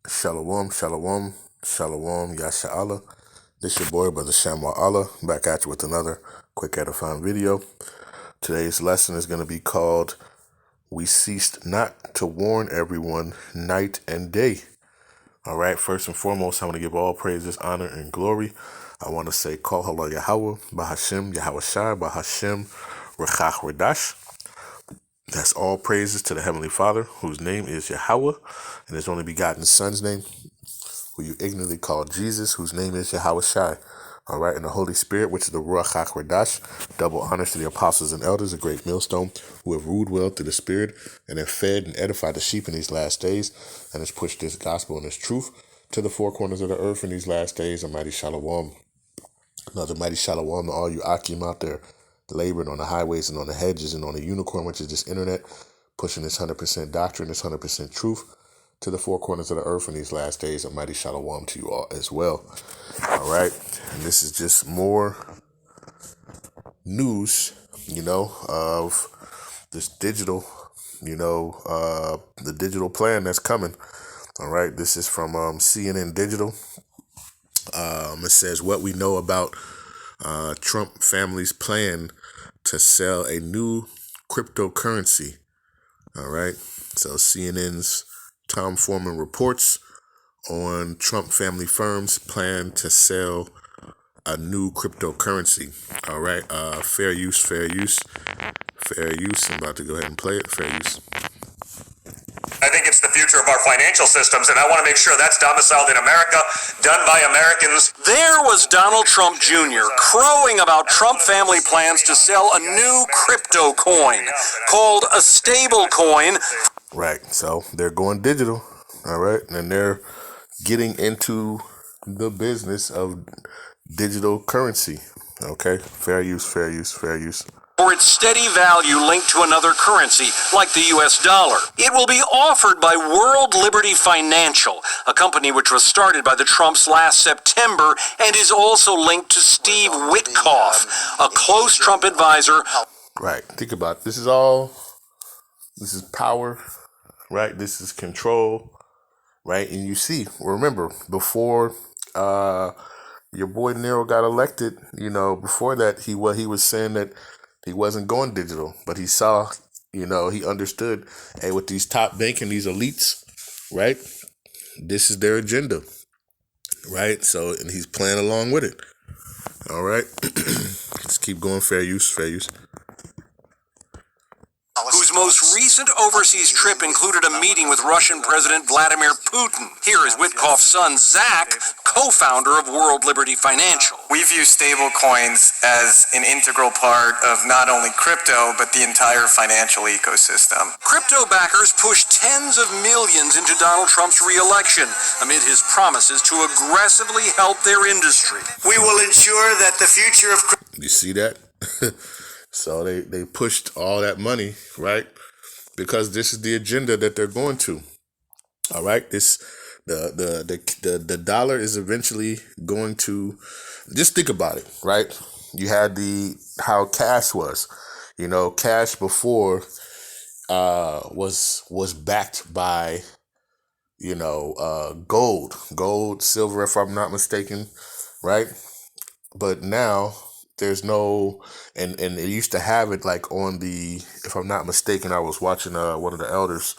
Shalom, shalom, shalom, Yasha Allah. This your boy, Brother Shamwa Allah, back at you with another quick edifying video. Today's lesson is going to be called, We Ceased Not to Warn Everyone Night and Day. All right, first and foremost, I want to give all praises, honor, and glory. I want to say, Call Halal Yahawah, Bahasham, Yahawashi, Bahasham, Rawchaa. That's all praises to the Heavenly Father, whose name is Yahawah, and His only begotten Son's name, who you ignorantly call Jesus, whose name is Yahawashi. All right, and the Holy Spirit, which is the Qadash. Double honors to the apostles and elders, a great millstone, who have ruled well through the Spirit, and have fed and edified the sheep in these last days, and has pushed this gospel and this truth to the four corners of the earth in these last days. A mighty shalom. Another mighty shalom to all you Akim out there, laboring on the highways and on the hedges and on the unicorn, which is this internet, pushing this 100% doctrine, this 100% truth to the four corners of the earth in these last days. A mighty shalom to you all as well. All right. And this is just more news, of this digital, the digital plan that's coming. All right. This is from CNN Digital. It says what we know about Trump family's plan to sell a new cryptocurrency. All right. So CNN's Tom Foreman reports on Trump family firm's plan to sell a new cryptocurrency. All right. Fair use. I'm about to go ahead and play it. Fair use. I think it's the future of our financial systems, and I want to make sure that's domiciled in America, done by Americans. There was Donald Trump Jr. crowing about Trump family plans to sell a new crypto coin called a stable coin. Right, so they're going digital, all right, and they're getting into the business of digital currency, okay? Fair use. For its steady value linked to another currency, like the US dollar. It will be offered by World Liberty Financial, a company which was started by the Trumps last September and is also linked to Steve Witkoff, a close Trump advisor. Right, think about it. This is power, right? This is control, right? And you see, remember, before your boy Nero got elected, before that, he was saying that he wasn't going digital, but he saw, he understood, hey, with these top banking, these elites, right? This is their agenda, right? So, and he's playing along with it. All right. Let's keep going. Fair use. Whose most recent overseas trip included a meeting with Russian President Vladimir Putin. Here is Witkoff's son, Zach, co-founder of World Liberty Financial. We view stable coins as an integral part of not only crypto, but the entire financial ecosystem. Crypto backers pushed tens of millions into Donald Trump's re-election amid his promises to aggressively help their industry. We will ensure that the future of You see that? So they pushed all that money, right? Because this is the agenda that they're going to. All right, the dollar is eventually going to. Just think about it, right? You had how cash was, cash before was backed by gold, silver, if I'm not mistaken, right? But now there's no, and it used to have it like on if I'm not mistaken, I was watching one of the elders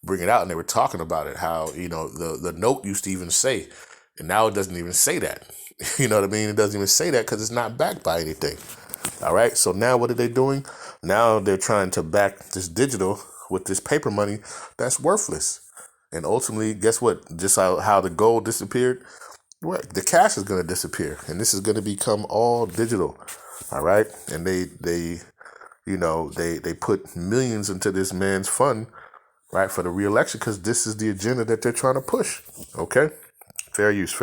bring it out, and they were talking about it, how, the note used to even say, and now it doesn't even say that. You know what I mean? It doesn't even say that because it's not backed by anything. All right. So now what are they doing? Now they're trying to back this digital with this paper money that's worthless. And ultimately, guess what? Just how the gold disappeared, the cash is going to disappear, and this is going to become all digital. All right. And they put millions into this man's fund, right, for the re-election, because this is the agenda that they're trying to push. Okay. Fair use.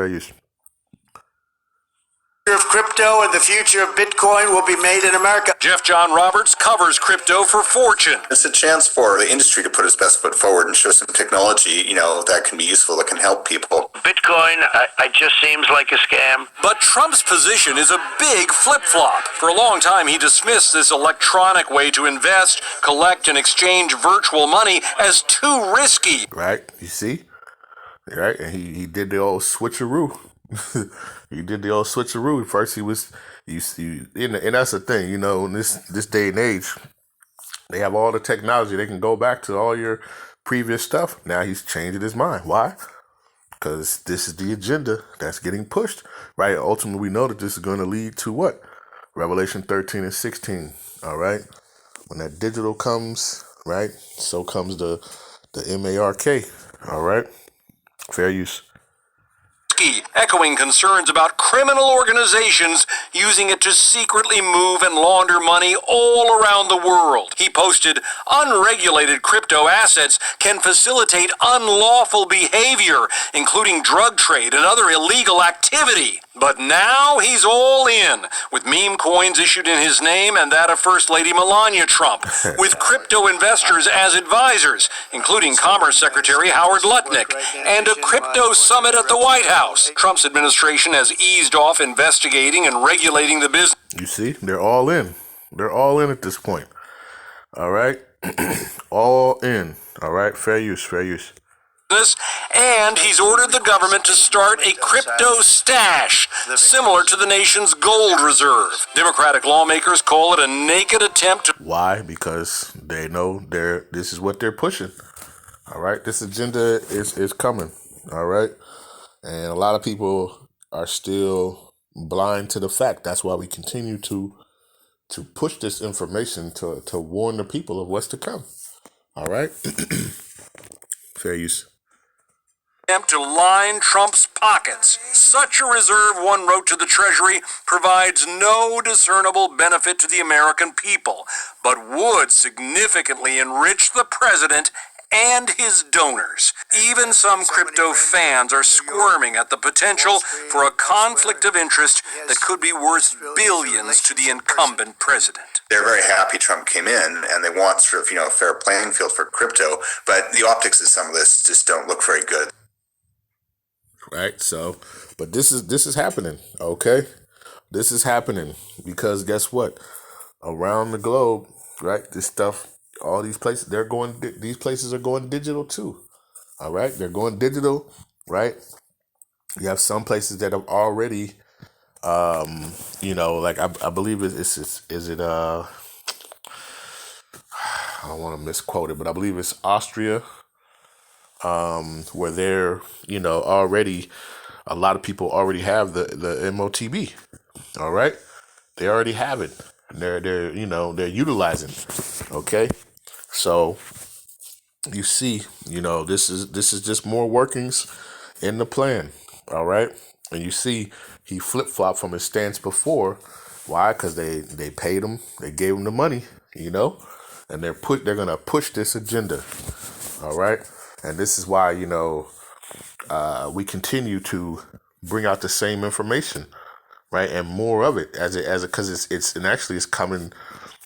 of crypto and the future of Bitcoin will be made in America. Jeff John Roberts covers crypto for Fortune. It's a chance for the industry to put its best foot forward and show some technology, that can be useful, that can help people. Bitcoin, it just seems like a scam. But Trump's position is a big flip-flop. For a long time, he dismissed this electronic way to invest, collect, and exchange virtual money as too risky. Right, you see? right? And he did the old switcheroo. He did the old switcheroo. First he was, and that's the thing, you know, in this day and age, they have all the technology. They can go back to all your previous stuff. Now he's changing his mind. Why? Because this is the agenda that's getting pushed, right? Ultimately, we know that this is going to lead to what? Revelation 13 and 16, all right? When that digital comes, right, so comes the MARK, all right? Fair use. Echoing concerns about criminal organizations using it to secretly move and launder money all around the world. He posted, unregulated crypto assets can facilitate unlawful behavior, including drug trade and other illegal activity. But now he's all in, with meme coins issued in his name and that of First Lady Melania Trump, with crypto investors as advisors, including Commerce Secretary Howard Lutnick, and a crypto summit at the White House. Trump's administration has eased off investigating and regulating the business. You see, they're all in. They're all in at this point. All right? All in. All right? Fair use, fair use. And he's ordered the government to start a crypto stash, similar to the nation's gold reserve. Democratic lawmakers call it a naked attempt to... Why? Because they know this is what they're pushing. All right? This agenda is coming. All right? And a lot of people are still blind to the fact. That's why we continue to push this information to warn the people of what's to come. All right? Fair use. To line Trump's pockets. Such a reserve, one wrote to the Treasury, provides no discernible benefit to the American people, but would significantly enrich the president and his donors. Even some crypto fans are squirming at the potential for a conflict of interest that could be worth billions to the incumbent president. They're very happy Trump came in, and they want sort of, a fair playing field for crypto, but the optics of some of this just don't look very good. Right, so, but this is happening, okay? This is happening because guess what? Around the globe, right? This stuff, all these places, these places are going digital too. All right, they're going digital, right? You have some places that have already, like I believe I don't want to misquote it, but I believe it's Austria. Where they're, already, a lot of people already have the MOTB. All right, they already have it. They're utilizing it. Okay, so you see, this is just more workings in the plan. All right, and you see he flip flopped from his stance before. Why? Because they paid him, they gave him the money, and they're gonna push this agenda. All right. And this is why, we continue to bring out the same information, right? And more of it because it's coming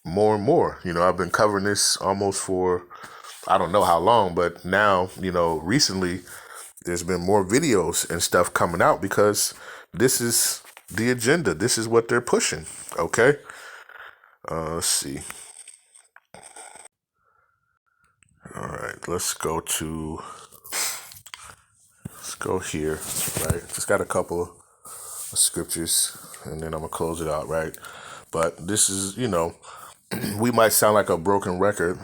more and more. I've been covering this almost for, I don't know how long, but now, recently there's been more videos and stuff coming out because this is the agenda. This is what they're pushing. Okay. Let's see. All right, let's go here, right? Just got a couple of scriptures, and then I'm going to close it out, right? But this is, we might sound like a broken record,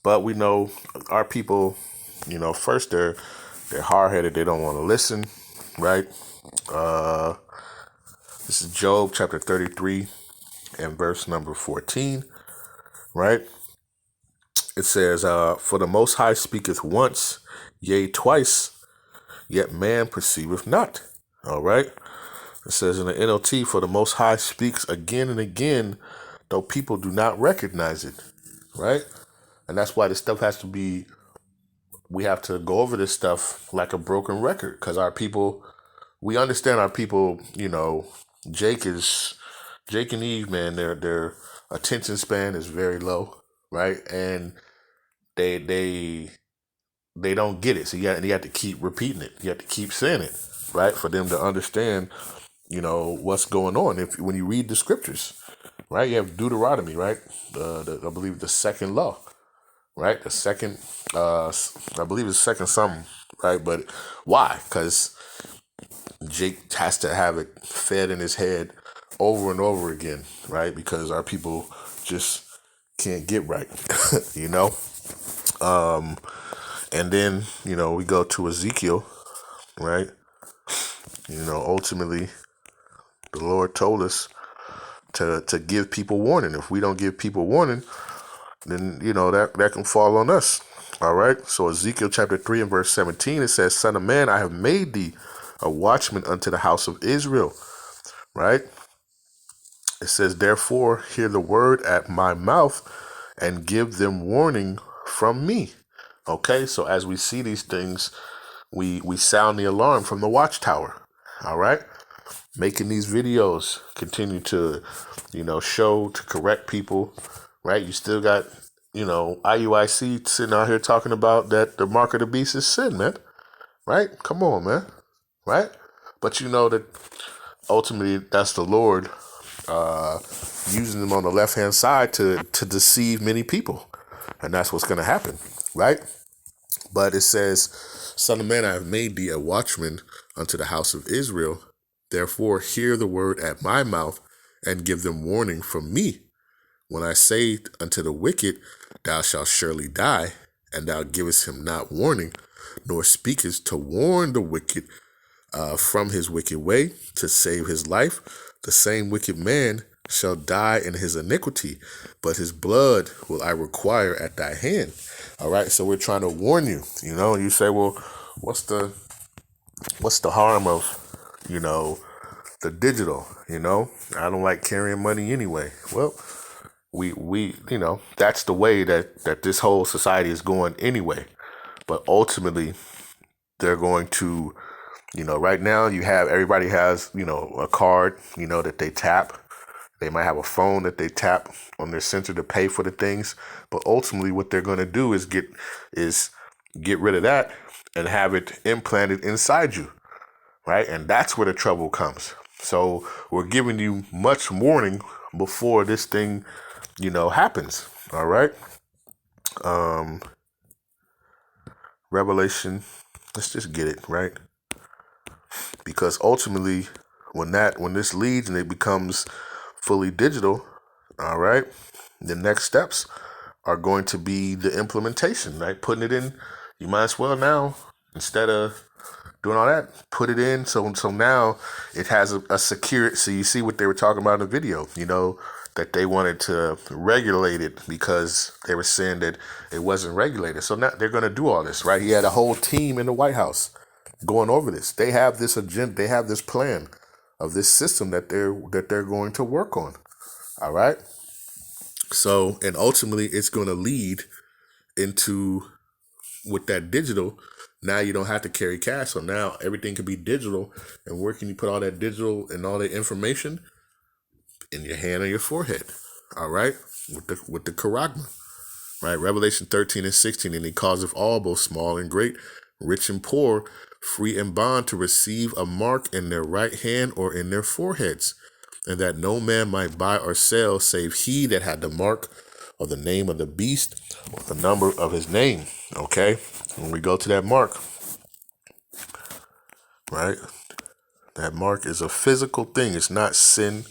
but we know our people, first they're hard-headed. They don't want to listen, right? This is Job chapter 33 and verse number 14, right? It says, for the Most High speaketh once, yea, twice, yet man perceiveth not. All right. It says in the NLT, for the Most High speaks again and again, though people do not recognize it. Right. And that's why this stuff we have to go over this stuff like a broken record, because our people, we understand our people, Jake and Eve, man, their attention span is very low. Right. And they don't get it. So you have to keep repeating it. You have to keep saying it, right? For them to understand, what's going on. When you read the scriptures, right? You have Deuteronomy, right? I believe the second law, right? The second, I believe it's second something, right? But why? Because Jake has to have it fed in his head over and over again, right? Because our people just can't get right, you know? And then, we go to Ezekiel, right? Ultimately, the Lord told us to give people warning. If we don't give people warning, then, that can fall on us. All right. So Ezekiel chapter 3 and verse 17, it says, Son of man, I have made thee a watchman unto the house of Israel. Right. It says, therefore, hear the word at my mouth and give them warning from me. Okay. So as we see these things, we sound the alarm from the watchtower. All right. Making these videos, continue to, show, to correct people, right? You still got, IUIC sitting out here talking about that the mark of the beast is sin, man. Right? Come on, man. Right? But you know that ultimately that's the Lord using them on the left-hand side to deceive many people. And that's what's going to happen, right? But it says, Son of man, I have made thee a watchman unto the house of Israel. Therefore, hear the word at my mouth and give them warning from me. When I say unto the wicked, thou shalt surely die, and thou givest him not warning, nor speakest to warn the wicked from his wicked way, to save his life, the same wicked man shall die in his iniquity, but his blood will I require at thy hand. All right, so we're trying to warn you, and you say, well, what's the harm of, the digital, I don't like carrying money anyway. Well, we that's the way that this whole society is going anyway. But ultimately, they're going to, right now everybody has, a card, that they tap. They might have a phone that they tap on their sensor to pay for the things. But ultimately, what they're going to do is get rid of that and have it implanted inside you, right? And that's where the trouble comes. So we're giving you much warning before this thing, happens. All right. Revelation, let's just get it, right? Because ultimately, when this leads and it becomes fully digital, all right, the next steps are going to be the implementation, right? Putting it in, you might as well now, instead of doing all that, put it in. So now it has a secure, so you see what they were talking about in the video, that they wanted to regulate it because they were saying that it wasn't regulated. So now they're going to do all this, right? He had a whole team in the White House going over this. They have this agenda, they have this plan of this system that they're going to work on. All right. So, and ultimately it's going to lead into, with that digital, now you don't have to carry cash. So now everything can be digital. And where can you put all that digital and all that information? In your hand or your forehead. All right. With the charagma. Right. Revelation 13 and 16. And he causeth all, both small and great, rich and poor, free and bond, to receive a mark in their right hand or in their foreheads, and that no man might buy or sell save he that had the mark of the name of the beast or the number of his name. Okay. When we go to that mark, right, that mark is a physical thing. It's not sin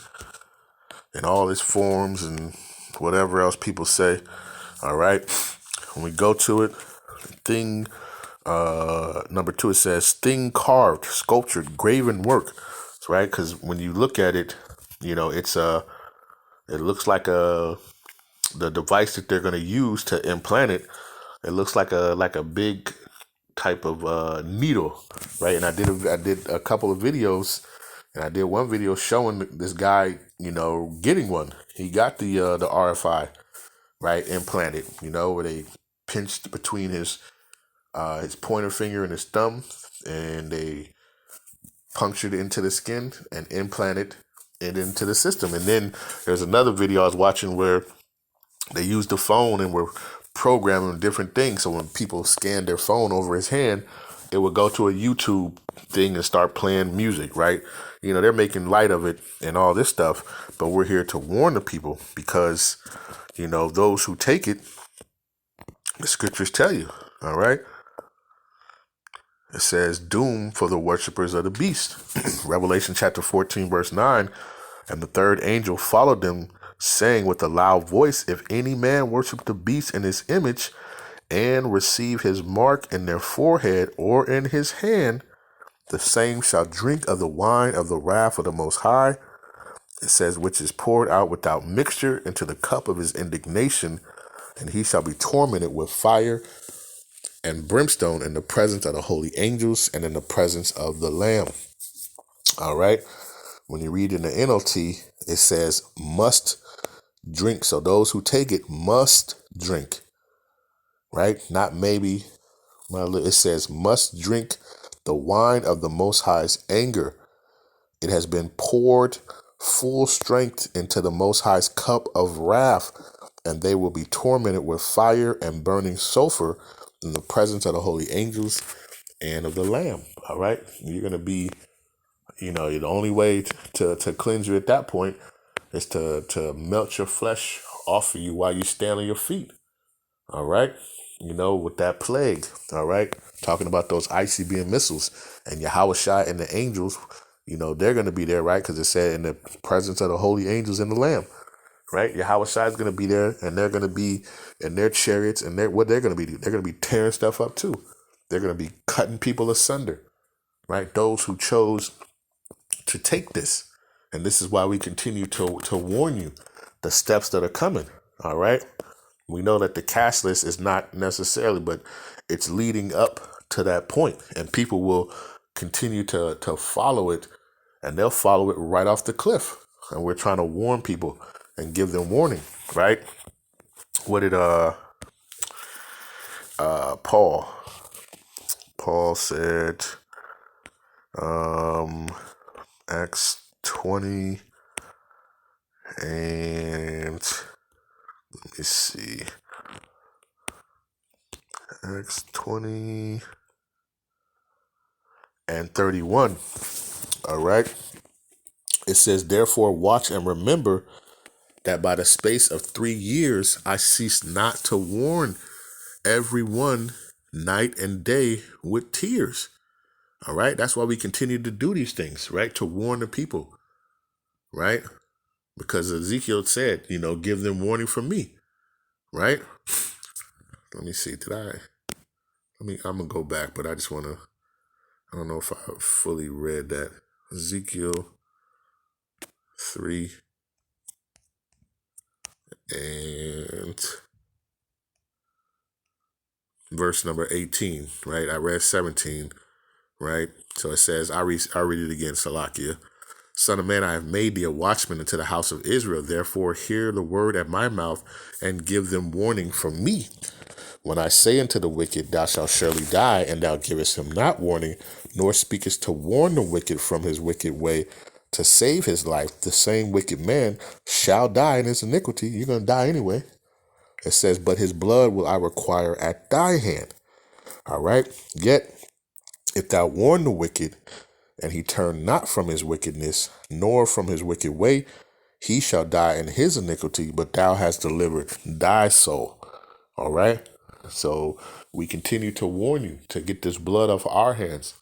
in all its forms and whatever else people say. All right. When we go to it, thing number 2, it says thing carved, sculptured, graven work. That's right. Because when you look at it, it looks like the device that they're going to use to implant it. It looks like a big type of needle, right? And I did a couple of videos, and I did one video showing this guy, getting one. He got the RFI, right, implanted, where they pinched between his pointer finger and his thumb, and they punctured it into the skin and implanted it into the system. And then there's another video I was watching where they used the phone and were programming different things. So when people scanned their phone over his hand, it would go to a YouTube thing and start playing music, right? They're making light of it and all this stuff, but we're here to warn the people because, those who take it The scriptures tell you, all right? It says doom for the worshipers of the beast. Revelation chapter 14, verse 9. And the third angel followed them, saying with a loud voice, if any man worship the beast in his image and receive his mark in their forehead or in his hand, the same shall drink of the wine of the wrath of the Most High. It says, which is poured out without mixture into the cup of his indignation, and he shall be tormented with fire and brimstone in the presence of the holy angels and in the presence of the Lamb. All right. When you read in the NLT, it says must drink. So those who take it must drink, right? Not maybe. Well, it says must drink the wine of the Most High's anger. It has been poured full strength into the Most High's cup of wrath, and they will be tormented with fire and burning sulfur in the presence of the holy angels and of the Lamb. All right. You're going to be, the only way to cleanse you at that point is to melt your flesh off of you while you stand on your feet. All right. With that plague. All right. Talking about those ICBM missiles and Yahawashi and the angels, they're going to be there, right? Because it said in the presence of the holy angels and the Lamb, right? Yahawashi is going to be there, and they're going to be in their chariots, and what they're going to be, they're going to be tearing stuff up too. They're going to be cutting people asunder, right? Those who chose to take this. And this is why we continue to warn you the steps that are coming. All right. We know that the cashless is not necessarily, but it's leading up to that point, and people will continue to follow it, and they'll follow it right off the cliff. And we're trying to warn people and give them warning, right? What did Paul said, Acts 20, and let me see, Acts 20 and 31. All right. It says, therefore watch and remember that by the space of 3 years I ceased not to warn everyone night and day with tears. All right. That's why we continue to do these things, right? To warn the people, right? Because Ezekiel said, give them warning from me, right? Let me see. I'm going to go back, but I just want to, I don't know if I fully read that. Ezekiel 3 and verse number 18, right? I read 17, right? So it says, I read it again, Salakia. Son of man, I have made thee a watchman unto the house of Israel. Therefore hear the word at my mouth and give them warning from me. When I say unto the wicked, thou shalt surely die, and thou givest him not warning, nor speakest to warn the wicked from his wicked way, to save his life, the same wicked man shall die in his iniquity. You're going to die anyway. It says, but his blood will I require at thy hand. All right. Yet, if thou warn the wicked, and he turn not from his wickedness, nor from his wicked way, he shall die in his iniquity, but thou hast delivered thy soul. All right. So we continue to warn you to get this blood off our hands.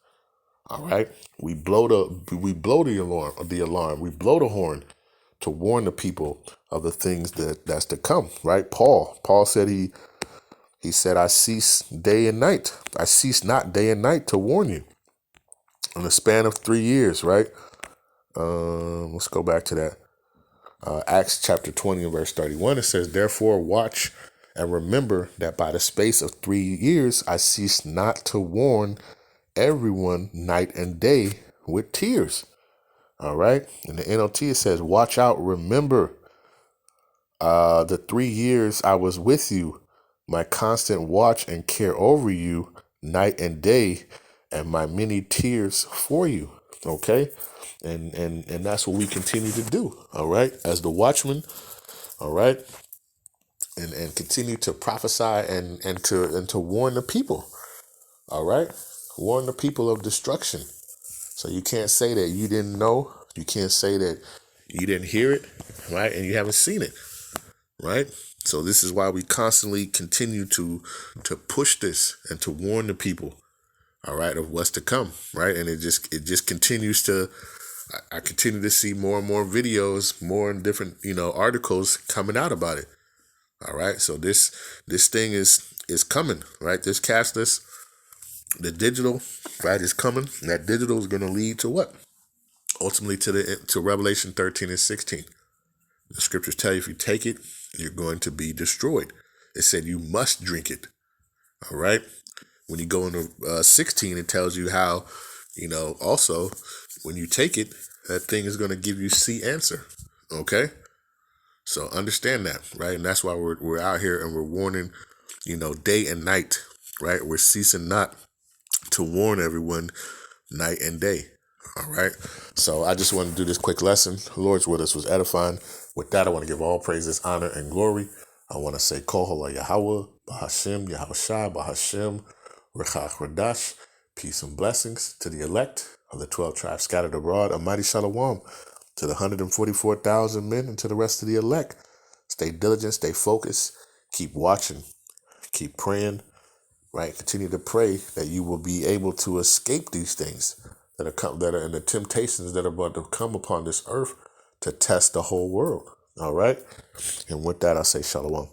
All right. We blow the alarm. We blow the horn to warn the people of the things that's to come. Right. Paul said he said, I cease day and night. I cease not day and night to warn you. In the span of 3 years, right? Let's go back to that. Acts chapter 20 and verse 31. It says, therefore watch and remember that by the space of 3 years I cease not to warn everyone night and day with tears. All right. In the NLT it says, watch out, remember the 3 years I was with you, my constant watch and care over you night and day, and my many tears for you. Okay. And that's what we continue to do. All right. As the watchman. All right. And continue to prophesy and to warn the people. All right. Warn the people of destruction. So you can't say that you didn't know. You can't say that you didn't hear it. Right. And you haven't seen it. right? So this is why we constantly continue to push this and to warn the people, all right, of what's to come, right? And it just continues to, I continue to see more and more videos, more and different, articles coming out about it. All right. So this thing is coming, right? This cashless, the digital, right, is coming. And that digital is going to lead to what? Ultimately to Revelation 13 and 16. The scriptures tell you if you take it, you're going to be destroyed. It said you must drink it. All right. When you go into 16, it tells you how, also when you take it, that thing is going to give you C answer. Okay. So understand that, right? And that's why we're out here and we're warning, day and night, right? We're ceasing not to warn everyone night and day. All right. So I just want to do this quick lesson. The Lord's with us was edifying. With that, I want to give all praises, honor, and glory. I want to say Kohala Yahawah, Bahasham, Yahawashi, Bahasham, Qadash. Peace and blessings to the elect of the 12 tribes scattered abroad. A mighty shalom to the 144,000 men and to the rest of the elect. Stay diligent, stay focused, keep watching, keep praying, right? Continue to pray that you will be able to escape these things that are in the temptations that are about to come upon this earth to test the whole world. All right. And with that, I say shalom.